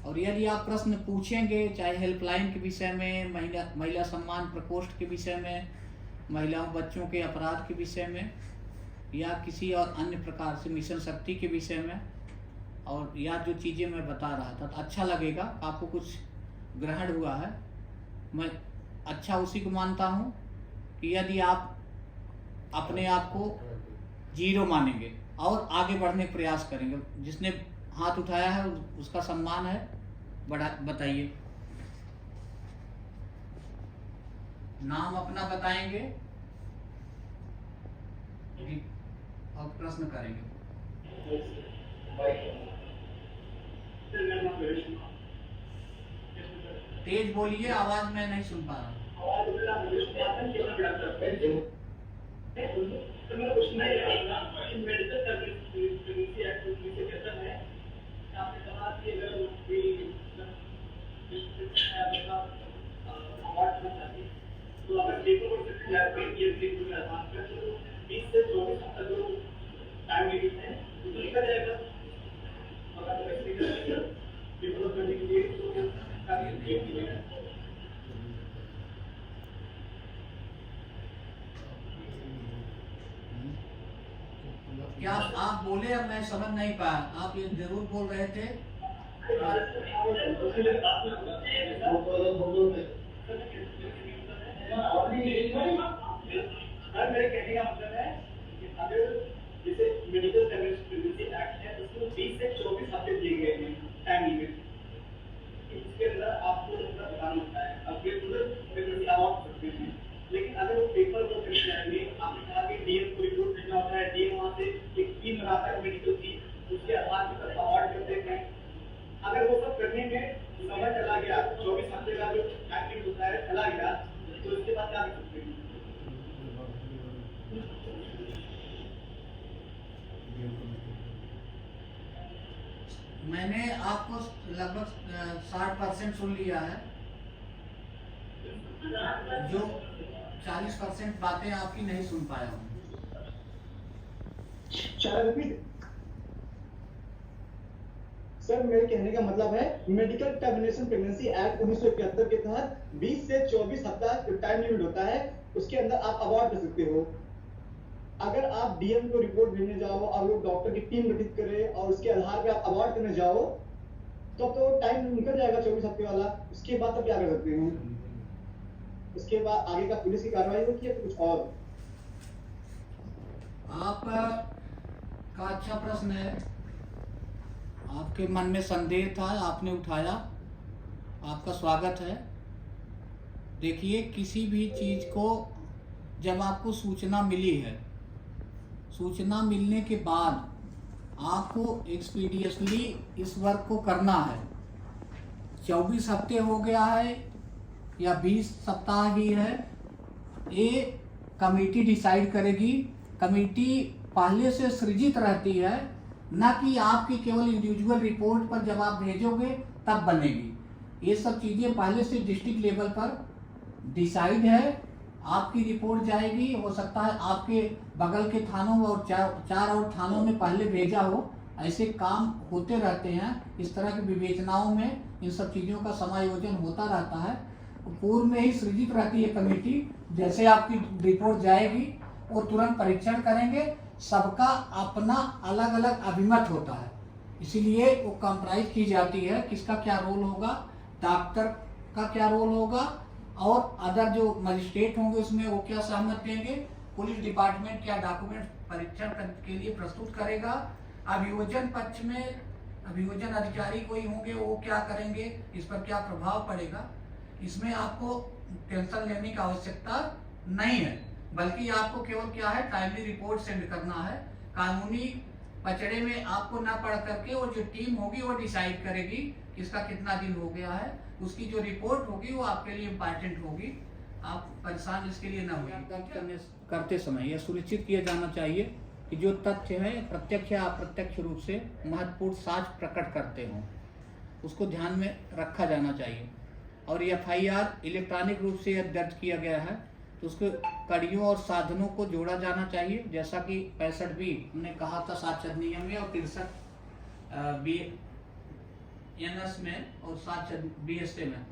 और यदि आप प्रश्न पूछेंगे, चाहे हेल्पलाइन के विषय में, महिला सम्मान प्रकोष्ठ के विषय में, महिलाओं बच्चों के अपराध के विषय में, या किसी और अन्य प्रकार से मिशन शक्ति के विषय में, और या जो चीज़ें मैं बता रहा था, तो अच्छा लगेगा, आपको कुछ ग्रहण हुआ है। मैं अच्छा उसी को मानता हूँ कि यदि आप अपने आप को जीरो मानेंगे और आगे बढ़ने का प्रयास करेंगे। जिसने हाथ उठाया है उसका सम्मान है, बताइए नाम अपना बताएंगे और प्रश्न करेंगे। तेज बोलिए, आवाज मैं नहीं सुन पा रहा। क्या आप बोले? अब मैं समझ नहीं पाया, आप ये जरूर बोल रहे थे। मेरे कहने का मतलब है कि अगर जैसे मेडिकल टेक्नोलॉजी एक्ट है उसको 20 से 24 हफ्ते दिए गए हैं टाइम लिमिट, इसके अंदर आपको बताना होता है। अब ये तुरंत अवार्ड सकते हैं, लेकिन अगर वो पेपर को फिर जाएंगे, आपने कहा कि डीएम को रिपोर्ट भेजना होता है, डीएम वहाँ से एक टीम बनाता है मेडिकल की, उसके आधार पर अवार्ड करते हैं। अगर वो सब करने में समय चला गया, 24 हफ्ते का जो टाइम होता है चला गया, तो उसके बाद क्या कर सकते हैं? मैंने आपको लगभग 60% सुन लिया है, जो 40% बातें आपकी नहीं सुन पाया हूँ। सर मेरे कहने का मतलब है मेडिकल टर्मिनेशन प्रेगनेंसी एक्ट 1971 के तहत 20 से 24 हफ्ता टाइम लिमिट होता है, उसके अंदर आप अवार्ड कर सकते हो। अगर आप डीएम को रिपोर्ट भेजने जाओ और वो डॉक्टर की टीम गठित करे और उसके आधार पे आप अवार्ड करने जाओ तो टाइम निकल जाएगा 24 हफ्ते वाला। उसके बाद तो क्या कर सकते हैं? उसके बाद आगे का पुलिस की कार्रवाई होती है तो कुछ और। आपका अच्छा प्रश्न है, आपके मन में संदेह था, आपने उठाया, आपका स्वागत है। देखिए, किसी भी चीज़ को जब आपको सूचना मिली है, सूचना मिलने के बाद आपको एक्सपीडियसली इस वर्क को करना है। 24 हफ्ते हो गया है या 20 सप्ताह ही है, ये कमेटी डिसाइड करेगी। कमेटी पहले से सृजित रहती है, न कि आपकी केवल इंडिविजुअल रिपोर्ट पर जब आप भेजोगे तब बनेगी। ये सब चीज़ें पहले से डिस्ट्रिक्ट लेवल पर डिसाइड है। आपकी रिपोर्ट जाएगी, हो सकता है आपके बगल के थानों और चार और थानों में पहले भेजा हो। ऐसे काम होते रहते हैं। इस तरह की विवेचनाओं में इन सब चीज़ों का समायोजन होता रहता है। पूर्व में ही सृजित रहती है कमेटी। जैसे आपकी रिपोर्ट जाएगी वो तुरंत परीक्षण करेंगे। सबका अपना अलग अलग अभिमत होता है, इसीलिए वो कंप्राइज की जाती है किसका क्या रोल होगा, डॉक्टर का क्या रोल होगा, और अदर जो मजिस्ट्रेट होंगे उसमें वो क्या सहमत देंगे, पुलिस डिपार्टमेंट क्या डॉक्यूमेंट परीक्षण के लिए प्रस्तुत करेगा, अभियोजन पक्ष में अभियोजन अधिकारी कोई होंगे वो क्या करेंगे, इस पर क्या प्रभाव पड़ेगा। इसमें आपको टेंशन लेने की आवश्यकता नहीं है, बल्कि आपको केवल क्या है, टाइमली रिपोर्ट सेंड करना है। कानूनी पचड़े में आपको ना पढ़ करके वो जो टीम होगी वो डिसाइड करेगी किसका कितना दिन हो गया है। उसकी जो रिपोर्ट होगी वो आपके लिए इम्पोर्टेंट होगी, आप परेशान इसके लिए ना होइए। करते समय यह सुनिश्चित किया जाना चाहिए कि जो तथ्य है प्रत्यक्ष या अप्रत्यक्ष रूप से महत्वपूर्ण साक्ष्य प्रकट करते हों, उसको ध्यान में रखा जाना चाहिए। और एफआईआर इलेक्ट्रॉनिक रूप से यह दर्ज किया गया है तो उसके कड़ियों और साधनों को जोड़ा जाना चाहिए, जैसा कि 65B हमने कहा था साक्ष्य अधिनियम में, और 63B एनएस में और साक्ष्य बीएसए में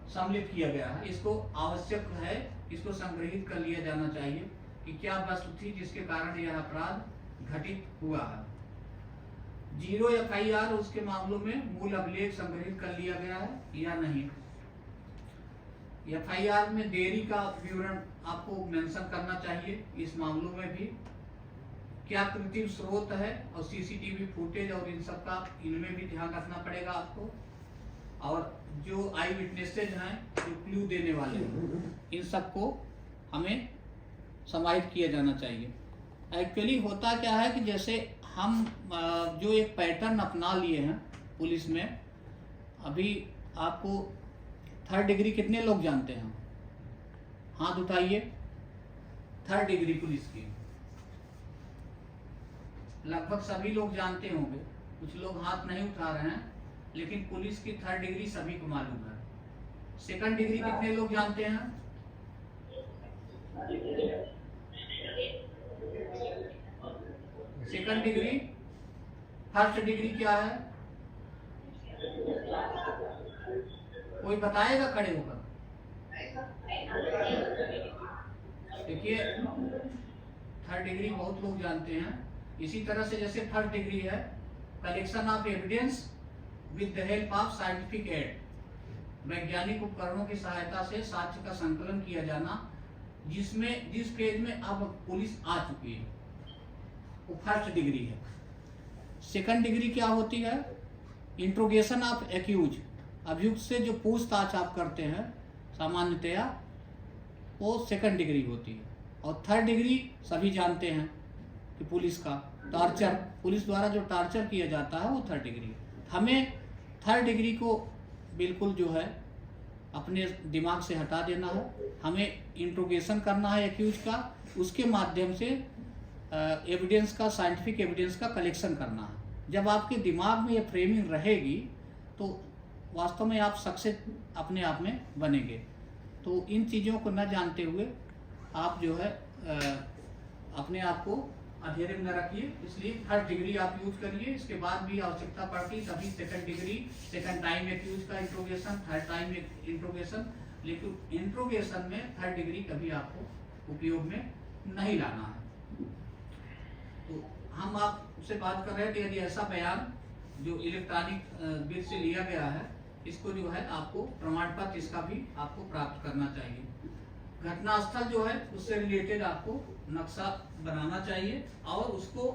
सम्मिलित किया गया है। इसको आवश्यक है, इसको संग्रहित कर लिया जाना चाहिए कि क्या वस्तु थी जिसके कारण यह अपराध घटित हुआ है। 0 FIR उसके मामलों में मूल अभिलेख संग्रहित कर लिया गया है या नहीं। FIR में देरी का विवरण आपको मेंशन करना चाहिए। इस मामलों में भी क्या कृत्रिम स्रोत है और सीसीटीवी फुटेज और इन सब का, इनमें भी ध्यान रखना पड़ेगा आपको। और जो आई विटनेसेज हैं, जो क्लू देने वाले हैं, इन सबको हमें समाहित किया जाना चाहिए। एक्चुअली होता क्या है कि जैसे हम जो एक पैटर्न अपना लिए हैं पुलिस में, अभी आपको 3rd डिग्री कितने लोग जानते हैं? हाथ उठाइए। 3rd डिग्री पुलिस की लगभग सभी लोग जानते होंगे, कुछ लोग हाथ नहीं उठा रहे हैं, लेकिन पुलिस की 3rd डिग्री सभी को मालूम है। 2nd डिग्री कितने लोग जानते हैं? Second degree. 1st डिग्री क्या है? कोई बताएगा खड़े होकर? देखिए 3rd डिग्री बहुत लोग जानते हैं। इसी तरह से जैसे 1st डिग्री है collection of evidence with the help of scientific aid, वैज्ञानिक उपकरणों की सहायता से साक्ष्य का संकलन किया जाना, जिस पेज में अब पुलिस आ चुकी है, वो 1st डिग्री है। 2nd डिग्री क्या होती है? इंट्रोगेशन ऑफ एक्यूज, अभियुक्त से जो पूछताछ आप करते हैं सामान्यतया, वो 2nd डिग्री होती है। और 3rd डिग्री सभी जानते हैं कि पुलिस का टार्चर, पुलिस द्वारा जो टार्चर किया जाता है वो 3rd डिग्री है। हमें 3rd डिग्री को बिल्कुल जो है अपने दिमाग से हटा देना है। हमें इंट्रोगेशन करना है एक्यूज का, उसके माध्यम से एविडेंस का, साइंटिफिक एविडेंस का कलेक्शन करना है। जब आपके दिमाग में ये फ्रेमिंग रहेगी तो वास्तव में आप सक्सेस अपने आप में बनेंगे। तो इन चीज़ों को न जानते हुए आप जो है अपने आप को अधेरे में न रखिए, इसलिए 3rd डिग्री आप यूज करिए। इसके बाद भी आवश्यकता पड़ती तभी 2nd degree, 2nd time accuse का इंट्रोगेशन, 3rd टाइम इंट्रोगेशन, लेकिन इंट्रोगेशन में 3rd डिग्री कभी आपको उपयोग में नहीं लाना है। तो हम आपसे बात कर रहे थे, यदि ऐसा बयान जो इलेक्ट्रॉनिक बिल से लिया गया है, इसको जो है आपको प्रमाण पत्र इसका भी आपको प्राप्त करना चाहिए। घटनास्थल जो है उससे रिलेटेड आपको नक्शा बनाना चाहिए और उसको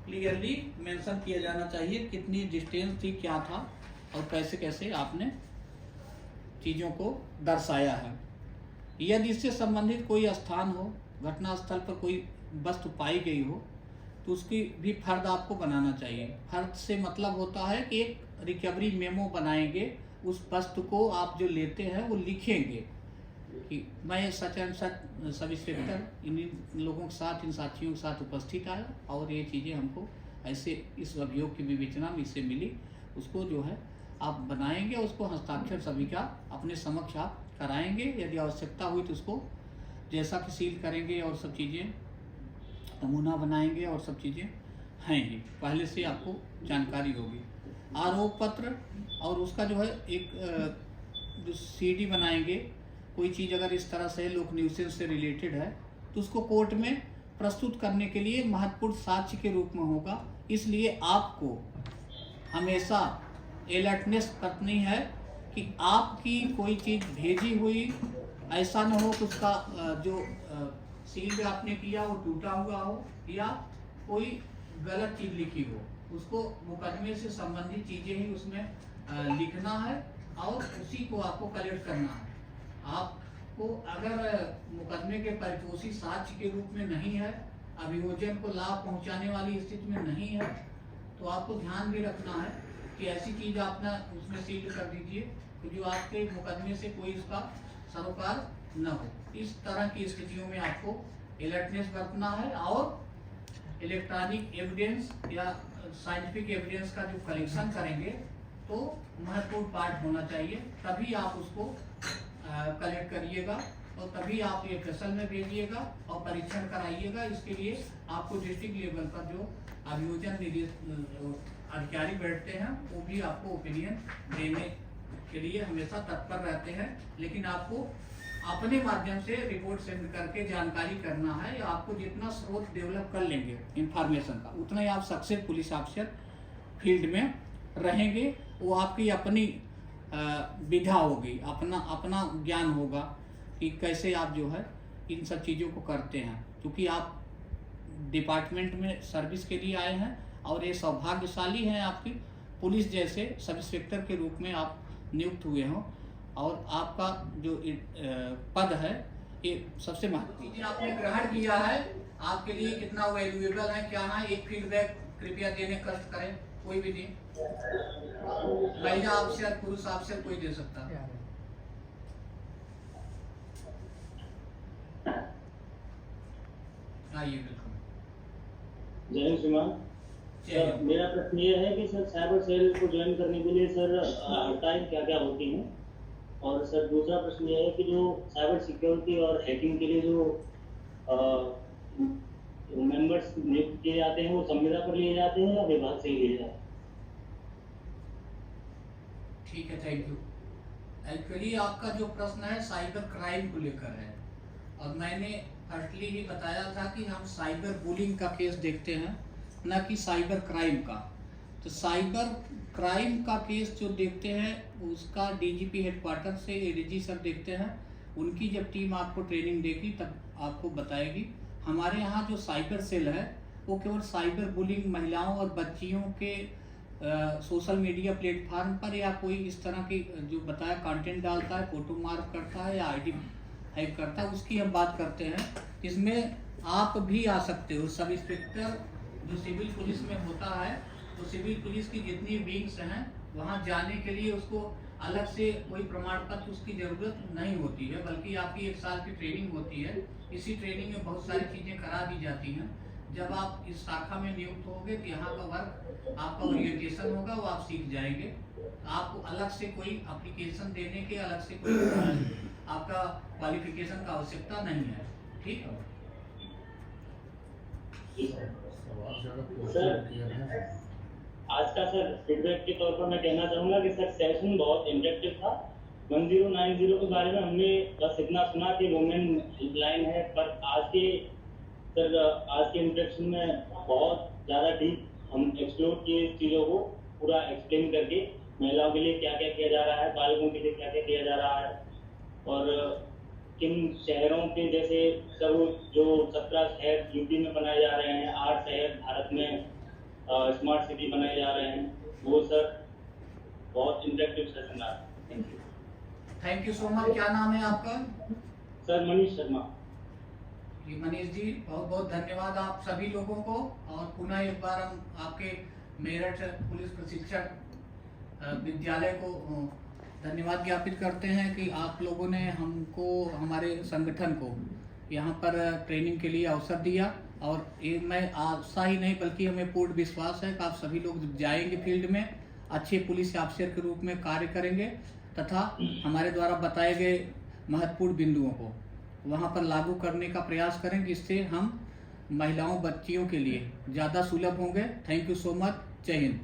क्लियरली मेंशन किया जाना चाहिए, कितनी डिस्टेंस थी, क्या था और कैसे कैसे आपने चीज़ों को दर्शाया है। यदि इससे संबंधित कोई स्थान हो, घटनास्थल पर कोई वस्तु पाई गई हो, तो उसकी भी फर्द आपको बनाना चाहिए। फर्द से मतलब होता है कि एक रिकवरी मेमो बनाएंगे, उस वस्तु को आप जो लेते हैं वो लिखेंगे कि मैं such and such sub inspector इन लोगों के साथ, इन साथियों के साथ उपस्थित आया और ये चीज़ें हमको ऐसे इस अभियोग की विवेचना में इससे मिली, उसको जो है आप बनाएंगे, उसको हस्ताक्षर सभी का अपने समक्ष आप कराएंगे। यदि आवश्यकता हुई तो उसको जैसा कि सील करेंगे और सब चीज़ें नमूना बनाएंगे और सब चीज़ें हैं ही पहले से आपको जानकारी होगी। आरोप पत्र और उसका जो है एक जो CD बनाएंगे, कोई चीज़ अगर इस तरह से लोक न्यूसेंस से रिलेटेड है तो उसको कोर्ट में प्रस्तुत करने के लिए महत्वपूर्ण साक्ष्य के रूप में होगा। इसलिए आपको हमेशा अलर्टनेस बरतनी है कि आपकी कोई चीज़ भेजी हुई ऐसा न हो कि उसका जो सील भी आपने किया वो टूटा हुआ हो या कोई गलत चीज़ लिखी हो, उसको मुकदमे से संबंधित चीज़ें ही उसमें लिखना है और उसी को आपको कलेक्ट करना है। आपको अगर मुकदमे के परिपोषी साक्ष्य के रूप में नहीं है, अभियोजन को लाभ पहुंचाने वाली स्थिति में नहीं है, तो आपको ध्यान भी रखना है कि ऐसी चीज़ आप ना उसमें सील कर दीजिए कि जो आपके मुकदमे से कोई उसका सरोकार न हो। इस तरह की स्थितियों में आपको अलर्टनेस बरतना है और इलेक्ट्रॉनिक एविडेंस या साइंटिफिक एविडेंस का जो कलेक्शन करेंगे तो महत्वपूर्ण पार्ट होना चाहिए, तभी आप उसको कलेक्ट करिएगा और तभी आप ये FSL में भेजिएगा और परीक्षण कराइएगा। इसके लिए आपको डिस्ट्रिक्ट लेवल पर जो अभियोजन अधिकारी बैठते हैं वो भी आपको ओपिनियन देने के लिए हमेशा तत्पर रहते हैं, लेकिन आपको अपने माध्यम से रिपोर्ट सेंड करके जानकारी करना है, या आपको जितना स्रोत डेवलप कर लेंगे इंफॉर्मेशन का उतना ही आप सक्सेस पुलिस ऑफिसर फील्ड में रहेंगे। वो आपकी अपनी विधा होगी, अपना ज्ञान होगा कि कैसे आप जो है इन सब चीज़ों को करते हैं, क्योंकि आप डिपार्टमेंट में सर्विस के लिए आए हैं और ये सौभाग्यशाली हैं आपकी पुलिस जैसे सब इंस्पेक्टर के रूप में आप नियुक्त हुए हों, और आपका जो पद है ये सबसे महत्वपूर्ण चीज़ आपने ग्रहण किया है, आपके लिए कितना वैल्यूएबल है क्या है, एक फीडबैक कृपया देने कष्ट करें, कोई भी नहीं, महिला अफसर पुरुष अफसर कोई दे सकता है। आइए बिल्कुल। जय हिंद श्रीमान। सर मेरा प्रश्न ये है कि सर साइबर सेल को ज्वाइन करने के लिए सर हड़तालें क्या क्या होती हैं, और सर दूसरा प्रश्न ये है कि जो साइबर सिक्योरिटी और हैकिंग के लिए जो मेंबर्स नियुक्त किए जाते हैं वो संविदा पर लिए जाते हैं या विभाग से ही लिए जाते हैं? ठीक है, थैंक यू। एक्चुअली आपका जो प्रश्न है साइबर क्राइम को लेकर है, और मैंने फर्स्टली ही बताया था कि हम साइबर बुलिंग का केस देखते हैं, न कि साइबर क्राइम का। तो साइबर क्राइम का केस जो देखते हैं उसका डीजीपी हेडक्वार्टर से एडीजी सर देखते हैं, उनकी जब टीम आपको ट्रेनिंग देगी तब आपको बताएगी। हमारे यहाँ जो साइबर सेल है वो केवल साइबर बुलिंग, महिलाओं और बच्चियों के सोशल मीडिया प्लेटफार्म पर या कोई इस तरह की जो बताया कंटेंट डालता है, फोटो मार्क करता है या आईडी हैक करता है, उसकी हम बात करते हैं। इसमें आप भी आ सकते हो। सब इंस्पेक्टर जो सिविल पुलिस में होता है, तो सिविल पुलिस की जितनी विंग्स हैं वहाँ जाने के लिए उसको अलग से कोई प्रमाण पत्र उसकी ज़रूरत नहीं होती है, बल्कि आपकी 1 साल की ट्रेनिंग होती है। इसी ट्रेनिंग में बहुत सारी चीज़ें करा दी जाती हैं। जब आप इस शाखा में नियुक्त होंगे तो यहाँ का वर्क आपका ओरिएंटेशन होगा, वो आप सीख जाएंगे। आपको अलग से कोई एप्लीकेशन देने के, अलग से कोई आपका क्वालिफिकेशन का आवश्यकता नहीं है। ठीक है सर, आज का सर फीडबैक के तौर पर मैं कहना चाहूँगा कि सर सेशन बहुत इंटरेक्टिव था। 1090 के बारे में हमने बस इतना सुना कि वुमेन हेल्पलाइन है, पर आज के इंटरेक्शन में बहुत ज़्यादा डीप हम एक्सप्लोर किए चीज़ों को, पूरा एक्सप्लेन करके महिलाओं के लिए क्या क्या किया जा रहा है, बालकों के लिए क्या क्या किया जा रहा है, और किन शहरों के जैसे सर जो 17 शहर यूपी में बनाए जा रहे हैं, 8 शहर भारत में स्मार्ट सिटी बनाए जा रहे हैं, वो सर बहुत इंटरेक्टिव सेशन रहा। Thank you so much. क्या नाम है आपका? सर मनीष शर्मा। जी मनीष जी, बहुत बहुत धन्यवाद आप सभी लोगों को। और पुनः एक बार हम आपके मेरठ पुलिस प्रशिक्षण विद्यालय को धन्यवाद ज्ञापित करते हैं कि आप लोगों ने हमको, हमारे संगठन को यहाँ पर ट्रेनिंग के लिए अवसर दिया। और ये मैं आशा ही नहीं बल्कि हमें पूर्ण विश्वास है कि आप सभी लोग जाएंगे फील्ड में, अच्छे पुलिस ऑफिसर के रूप में कार्य करेंगे तथा हमारे द्वारा बताए गए महत्वपूर्ण बिंदुओं को वहाँ पर लागू करने का प्रयास करेंगे, जिससे हम महिलाओं बच्चियों के लिए ज़्यादा सुलभ होंगे। Thank you so much. जय हिंद।